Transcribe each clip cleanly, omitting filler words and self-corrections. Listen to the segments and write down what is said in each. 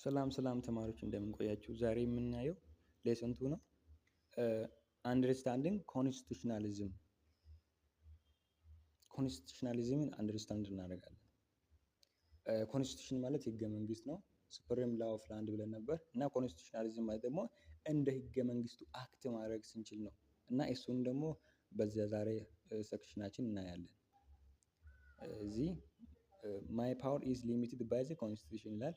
ሰላም ተማሪዎች እንደምን ቆያችሁ? ዛሬ የምናየው ሌሰን 2 ነው። አንደርስታንዲንግ ኮንስቲቱሽናሊዝምን አንደርስታንድ እናደርጋለን። ኮንስቲቱሽን ማለት ህገ መንግስት ነው። ሱፕሪም ላው ኦፍ ላንድ ብለን ነበር እና ኮንስቲቱሽናሊዝም ማለት ደግሞ እንደ ህገ መንግስቱ አክት ማድረግ ስንችል ነው እና እሱን ደግሞ በዚያ ዛሬ ሴክሽናችን እናያለን። እዚህ ማይ ፓወር ኢዝ ሊሚትድ ባይ ዘ ኮንስቲቱሽን ይላል።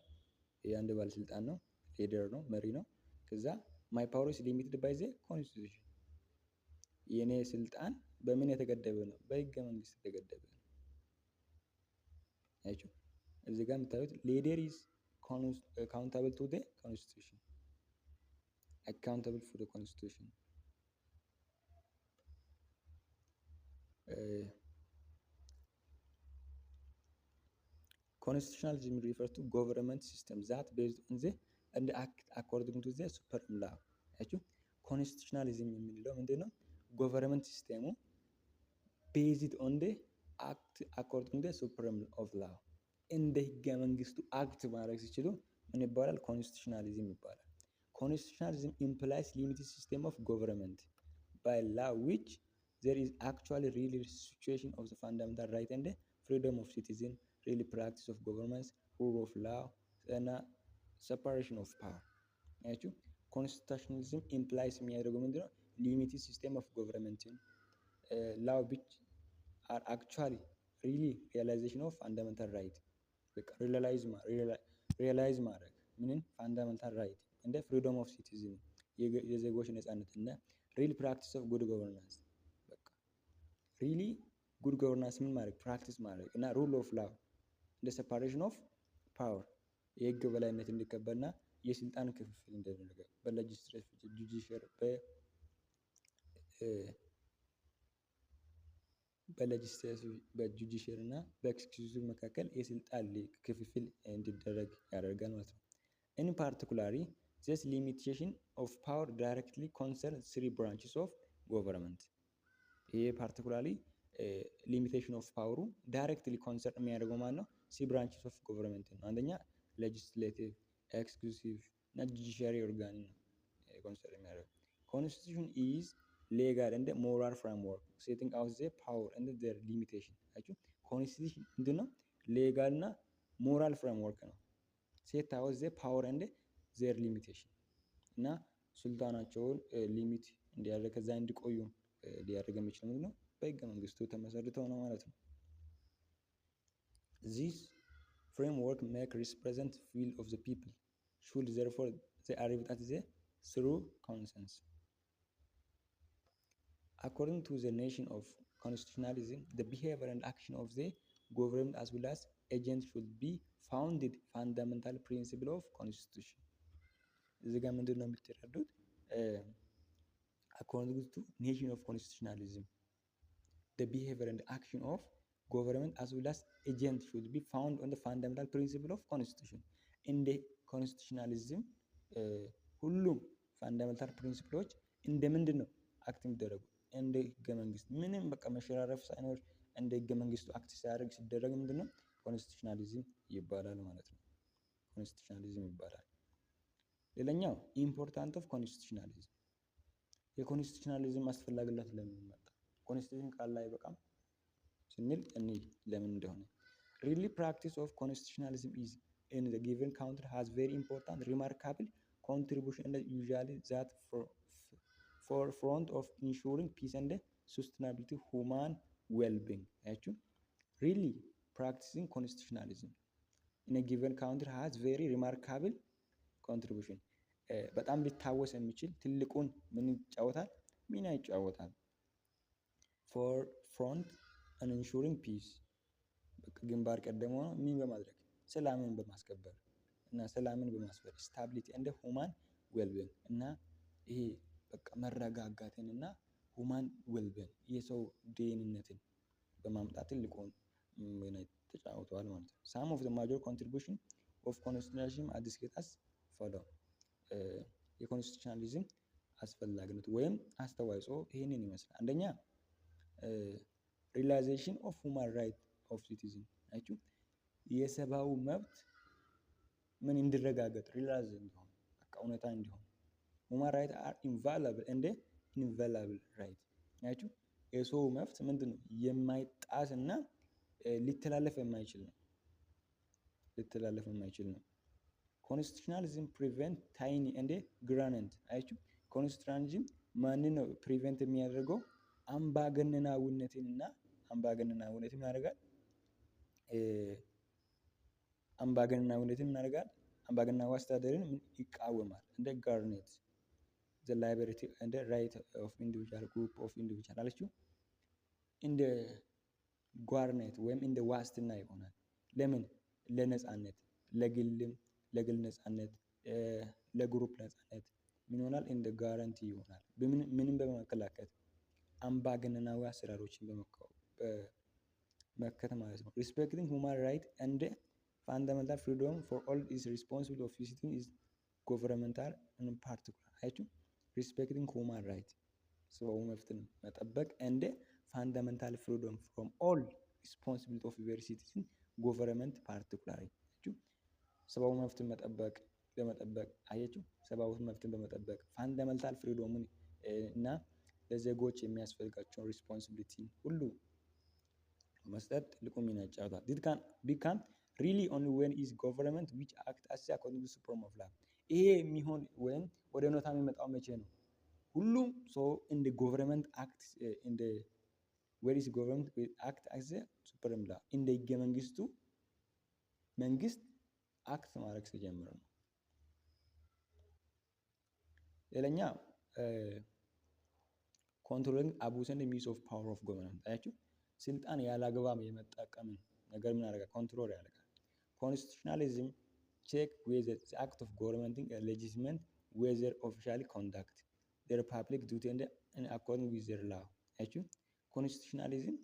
የአንድ ባለስልጣን ነው፣ ሊደር ነው፣ መሪ ነው። ከዛ ማይ ፓወር ኢዝ ሊሚትድ ባይ ዘ ኮንስቲቱሽን፣ የኔ ስልጣን በምን የተገደበ ነው? በህገ መንግስት የተገደበ ነው። አይችሁ እዚህ ጋር የምታዩት ሊደር ኢዝ አካውንታብል ቱ ዘ ኮንስቲቱሽን፣ አካውንታብል ፎር ዘ ኮንስቲቱሽን። Constitutionalism refers to government system that based on the and act according to the supreme law። ያችሁ ኮንስቲቱሽናሊዝም የሚለው ምንድነው? ገቨርንመንት ሲስተሙ ቤዝድ ኦን ደ አክት አኮርዲንግ ደ ሱፕሪም ኦፍ ላው፣ እንደ ህገ መንግስቱ አክት ማድረግ ሲችሉ ምን ይባላል? ኮንስቲቱሽናሊዝም ይባላል። ኮንስቲቱሽናሊዝም implies limited system of government by law which there is actually really situation of the fundamental right and the freedom of citizen, really practice of governments, rule of law እና separation of power። ያችሁ ኮንስቲቱሽናሊዝም ኢምፕላይስ የሚያደርገው ምንድነው? ሊሚትድ ሲስተም ኦፍ ገቨርንመንትን ላው ቢች አር አክቹዋሊ ሪሊ ሪያላይዜሽን ኦፍ ፋንዳሜንታል ራይት፣ በቃ ሪያላይዝ ማድረግ ምንን? ፋንዳሜንታል ራይት እንደ ፍሪደም ኦፍ ሲቲዝን የዜጎች ነጻነት እና ሪል ፕራክቲስ ኦፍ ጉድ ገቨርናንስ፣ በቃ ሪሊ ጉድ ገቨርናንስ ምን ማድረግ? ፕራክቲስ ማድረግ እና ሩል ኦፍ ላው እንደ ሴፓሬሽን ኦፍ ፓወር የህግ በላይነት እንዲከበርና የስልጣን ክፍፍል እንደደረገ በሌጅስሌቲቭ ጁዲሻሪ በጁዲሻሪ እና በኤክስኪዩቲቭ መካከል የስልጣን ክፍፍል እንዲደረግ ያደርጋል ማለት ነው። ኢን ፓርቲኩላሪ this limitation of power directly concerns three branches of government። ይሄ ፓርቲኩላሪ ሊሚቴሽን ኦፍ ፓወሩ ዳይሬክትሊ ኮንሰርን የሚያደርገው ማለት ነው ሲ ብራንችስ ኦፍ ገቨርንመንት ነው። አንደኛ ሌጅስሌቲቭ፣ ኤክስኪዩቲቭ እና ጁዲሻሪ ኦርጋን ነው ኮንሰርን የሚያደርገው። ኮንስቲቱሽን ኢዝ ሌጋል እንደ ሞራል ፍሬምወርክ ሴቲንግ አውት ዘ ፓወር እንደ ዘር ሊሚቴሽን። አችሁ ኮንስቲቱሽን ምንድነው? ሌጋል እና ሞራል ፍሬምወርክ ነው። ሴት አውት ዘ ፓወር እንደ ዘር ሊሚቴሽን እና ስልጣናቸውን ሊሚት እንዲያደርግ ከዛ እንዲቆዩ ሊያደርግ የሚችል ምንድነው? በህገ መንግስቱ ተመሰርተው ነው ማለት ነው። This framework make represent will of the people should therefore they arrive at the through consensus. According to the nation of constitutionalism, the behavior and action of the government as well as agents should be founded fundamental principle of constitution። እዚህ ጋር ምንድን ነው የምትረዱት? according to nation of constitutionalism, the behavior and action of government as well as agent should be found on the fundamental principle of constitution። እንደ ኮንስቲቱሽናሊዝም ሁሉም ፋንዳሜንታል ፕሪንሲፕሎች እንደ ምንድን ነው አክት የሚደረጉ? እንደ ህገ መንግስት ምንም በቃ መሸራረፍ ሳይኖር እንደ ህገ መንግስቱ አክት ሲያደርግ ሲደረግ ምንድን ነው? ኮንስቲቱሽናሊዝም ይባላል ማለት ነው። ኮንስቲቱሽናሊዝም ይባላል። ሌላኛው ኢምፖርታንት ኦፍ ኮንስቲቱሽናሊዝም፣ የኮንስቲቱሽናሊዝም አስፈላጊነት ለምን መጣ? ኮንስቲቱሽን ቃል ላይ በቃም ስንል እንይ ለምን እንደሆነ። really practice of constitutionalism is in the given country has very important remarkable contribution and usually that forefront of ensuring peace and sustainability human well-being። ያችሁ really practicing constitutionalism in a given country has very remarkable contribution በጣም ሊታወስ የሚችል ትልቁን ምን ይጫወታል? ሚና ይጫወታል። for front and ensuring peace፣ በቃ ግንባር ቀደም ሆኖ ምን በማድረግ? ሰላምን በማስከበር እና ሰላምን በማስፈር ስታቢሊቲ እንደ ሁማን ዌልቢንግ እና ይሄ በቃ መረጋጋትን እና ሁማን ዌልቢንግ የሰው ደህንነትን በማምጣት ትልቁን ሚና ተጫውተዋል ማለት ነው። some of the major contribution of constitutionalism are discussed as follow። የኮንስቲቱሽናሊዝም አስፈላጊነት ወይም አስተዋጽኦ ይሄንን ይመስላል። አንደኛ ሪላይዜሽን ኦፍ ሁማን ራይት ኦፍ ሲቲዝን፣ አያችሁ የሰብአዊ መብት ምን እንዲረጋገጥ ሪላይዝ እንዲሆን በቃ እውነታ እንዲሆን ሁማን ራይት አር ኢንቫሉብል እንደ ኢንቫሉብል ራይት ናቸው። የሰው መብት ምንድን ነው? የማይጣስ እና ሊተላለፍ የማይችል ነው። ኮንስቲቱሽናሊዝም ፕሪቨንት ታይኒ እንደ ግራንት አያችሁ። ኮንስቲቱሽናሊዝም ማንን ነው ፕሪቨንት የሚያደርገው? አምባገነናዊነትን ያደርጋል። አምባገነናዊነትን ያደርጋል። አምባገነናዊ አስተዳደርን ይቃወማል። እንደ ጋርኔት the liberty and the right of individual group of individual አለችው። እንደ ጓርኔት ወይም እንደ ዋስትና ይሆናል። ለምን? ለነጻነት፣ ለግል ነጻነት፣ ለግሩፕ ነጻነት ምን ይሆናል? እንደ ጋራንቲ ይሆናል። ምንም በመከላከል አምባገነናዊ አሰራሮችን በመከተል ማለት ነው። respecting human right and fundamental freedom for all is responsibility of citizen is governmental in particular አያችሁ። respecting human right ሰብአዊ መብትን መጠበቅ and fundamental freedom from all responsibility of every citizen government particularly አያችሁ። ሰብአዊ መብትን በመጠበቅ አያችሁ። ሰብአዊ መብትን በመጠበቅ ፋንዳሜንታል ፍሪዶምን እና ለዜጎች የሚያስፈልጋቸውን ሪስፖንሲቢሊቲ ሁሉ መስጠት ትልቁ ሚና ይጫወታል። this can become really only when is government which act as according to supreme of law ይሄ የሚሆን ወይም ወደ ኖታ የሚመጣው መቼ ነው? ሁሉም ሰው እንደ government act in the where is government act as a supreme law እንደ ህገ መንግስቱ መንግስት አክት ማድረግ ሲጀምር ነው። ሌላኛ ኮንትሮሊንግ አቡዝ ኤንድ ሚስ ኦፍ ፓወር ኦፍ ገቨርንመንት አያችሁ። ስልጣን ያላግባብ የመጠቀምን ነገር ምን ያደርጋል? ኮንትሮል ያደርጋል። ኮንስቲቱሽናሊዝም ቼክ ዌዘር ዘ አክት ኦፍ ገቨርንመንት ሌጂትመንት ዌዘር ኦፊሻሊ ኮንዳክት their public duty and according with their law አያችሁ። ኮንስቲቱሽናሊዝም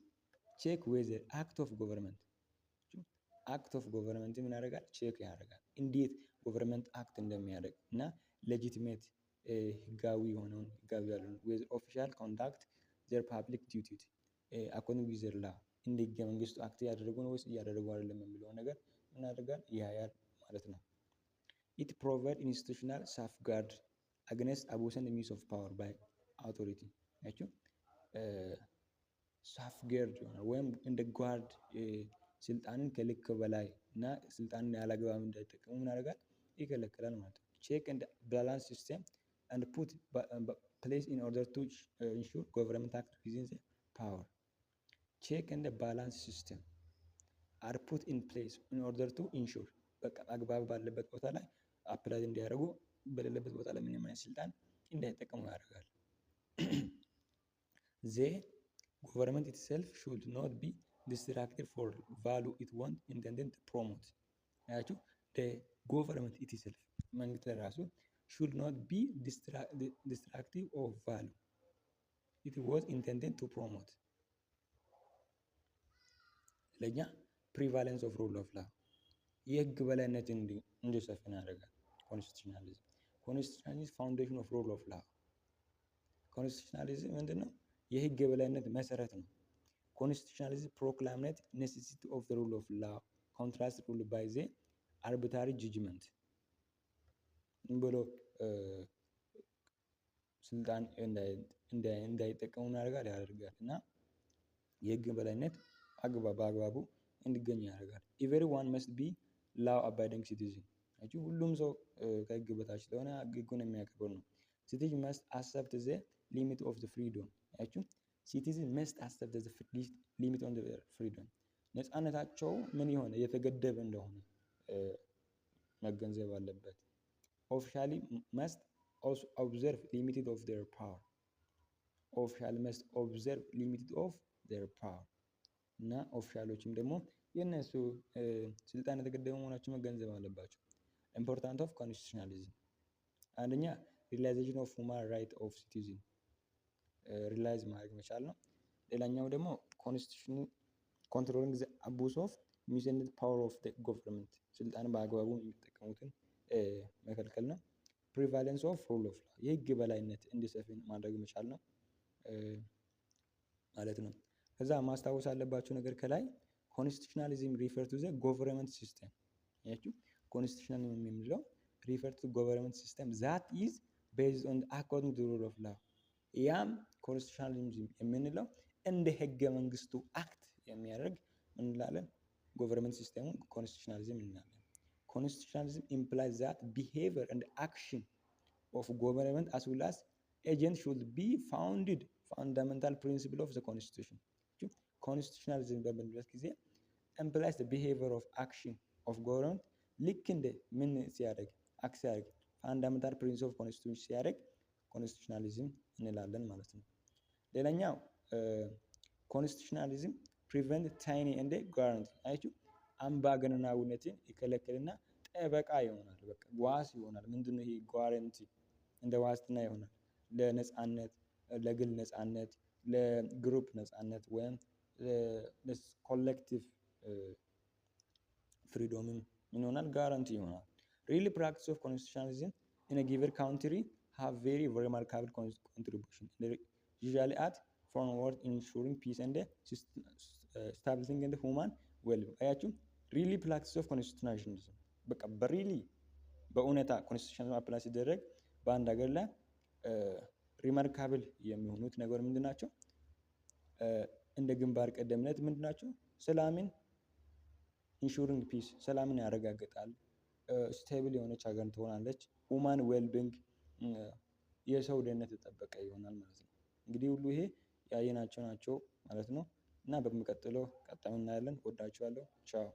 ቼክ ዌዘር አክት ኦፍ ገቨርንመንት ምን ያደርጋል? ቼክ ያደርጋል እንዴት ገቨርንመንት አክት እንደሚያደርግ እና ሌጂቲሜት ህጋዊ የሆነውን ህጋዊ ያልሆነ with official conduct their public duty according with their law እንደ ህገ መንግስቱ አክት ያደረጉ ነው ወይስ እያደረጉ አይደለም የሚለው ነገር ምን ያደርጋል? ያያል ማለት ነው። it provide institutional safeguard against abuse and misuse of power by authority አያችሁ። ሳፍጋርድ ይሆናል ወይም እንደ ጓርድ ስልጣንን ከልክ በላይ እና ስልጣንን ያላግባብ እንዳይጠቀሙ ምን ያደርጋል? ይከለክላል ማለት ነው። ቼክ ኤንድ ባላንስ ሲስተም and put place in order to ensure government act within the power. Check and balance system are put in place in order to ensure በቃ አግባብ ባለበት ቦታ ላይ አፕላይ እንዲያደርጉ በሌለበት ቦታ ላይ ምንም አይነት ስልጣን እንዳይጠቀሙ ያደርጋል። the government itself should not be distracted for value it want intended to promote አያችሁ። the government itself መንግስት ራሱ should not be destructive of value it was intended to promote ለኛ prevalence of rule of law የህግ በላይነት እንዲሰፍን ያደርጋል። ኮንስቲቱሽናሊዝም ፋውንዴሽን ኦፍ ሩል ኦፍ ላው ኮንስቲቱሽናሊዝም ምንድነው? የህግ የበላይነት መሰረት ነው። ኮንስቲቱሽናሊዝም ፕሮክላምነት ኔሴሲቲ ኦፍ ዘ ሩል ኦፍ ላው ኮንትራስት ሩል ባይ ዘ አርቢትራሪ ጁጅመንት ብሎ ስልጣን እንዳይጠቀሙ ያደርጋል እና የህግ በላይነት በአግባቡ እንዲገኝ ያደርጋል። everyone must be law abiding citizen አያችሁ። ሁሉም ሰው ከህግ በታች ስለሆነ ህጉን የሚያከብር ነው። citizen must accept the limit of the freedom አያችሁ። citizen must accept the limit on the freedom ነፃነታቸው ምን የሆነ የተገደበ እንደሆነ መገንዘብ አለበት። officially must also observe limited of their power እና ኦፊሻሎችም ደግሞ የነሱ ስልጣን የተገደበ መሆናቸው መገንዘብ አለባቸው። ኢምፖርታንት ኦፍ ኮንስቲቱሽናሊዝም አንደኛ ሪላይዜሽን ኦፍ ሁማን ራይት ኦፍ ሲቲዝን ሪላይዝ ማድረግ መቻል ነው። ሌላኛው ደግሞ ኮንስቲቱሽኑ ኮንትሮሊንግ ዘ አቡዝ ኦፍ ሚስዩዝድ ፓወር ኦፍ ዘ ገቨርንመንት ስልጣንን በአግባቡ የሚጠቀሙትን መከልከል ነው። ፕሪቫሌንስ ኦፍ ሩል ኦፍ ላው የህግ በላይነት እንዲሰፍን ማድረግ መቻል ነው ማለት ነው። ከዛ ማስታወስ ያለባችሁ ነገር ከላይ ኮንስቲቱሽናሊዝም ሪፈር ቱ ዘ ገቨርንመንት ሲስተም ያችሁ ኮንስቲቱሽናሊዝም የምንለው ሪፈር ቱ ጎቨርንመንት ሲስተም ዛት ኢዝ ቤዝድ ኦን አኮርዲንግ ቱ ሩል ኦፍ ላው። ያም ኮንስቲቱሽናሊዝም የምንለው እንደ ህገ መንግስቱ አክት የሚያደርግ ምን እንላለን? ጎቨርንመንት ሲስተሙ ኮንስቲቱሽናሊዝም እንላለን። ኮንስቲቱሽናሊዝም ኢምፕላይዝ ዛት ቢሄቪየር ኤንድ አክሽን ኦፍ ጎቨርንመንት አስ ዌል አስ ኤጀንት ሹድ ቢ ፋውንድድ ፋንዳሜንታል ፕሪንሲፕል ኦፍ ዘ ኮንስቲቱሽን። ኮንስቲቱሽናሊዝም በምንበት ጊዜ ኢምፕላይዝ ዘ ቢሄቪየር ኦፍ አክሽን ኦፍ ጎቨርንመንት ልክ እንደ ምን ሲያደርግ አክት ሲያደርግ ፋንዳሜንታል ፕሪንሲፕል ኦፍ ኮንስቲቱሽን ሲያደርግ ኮንስቲቱሽናሊዝም እንላለን ማለት ነው። ሌላኛው ኮንስቲቱሽናሊዝም ፕሪቨንት ታይኒ እንደ ጋራንቲ አያችሁ፣ አምባገነናዊነትን ይከለክልና ጠበቃ ይሆናል። በቃ ዋስ ይሆናል። ምንድነው ይሄ? ጋራንቲ እንደ ዋስትና ይሆናል ለነጻነት፣ ለግል ነጻነት፣ ለግሩፕ ነጻነት ወይም ኮሌክቲቭ ፍሪዶምን ምን ይሆናል? ጋራንቲ ይሆናል። ሪሊ ፕራክቲስ ኦፍ ኮንስቲቱሽናሊዝም ኢን ጊቨን ካውንትሪ have very remarkable contribution. They usually add forward in ensuring peace and establishing the human well-being. አያችሁ ሪሊ ፕራክቲስ ኦፍ ኮንስቲቱሽናሊዝም በቃ በሪሊ በእውነታ ኮንስቲቱሽናሊዝም አፕላይ ሲደረግ በአንድ ሀገር ላይ ሪማርካብል የሚሆኑት ነገር ምንድን ናቸው? እንደ ግንባር ቀደምነት ምንድን ናቸው? ሰላምን ኢንሹሪንግ ፒስ ሰላምን ያረጋግጣል። ስቴብል የሆነች ሀገር ትሆናለች። ሁማን ዌልቢንግ የሰው ደህንነት የተጠበቀ ይሆናል ማለት ነው። እንግዲህ ሁሉ ይሄ ያየናቸው ናቸው ማለት ነው እና በሚቀጥለው ቀጣይ እናያለን። ወዳችኋለሁ። ቻው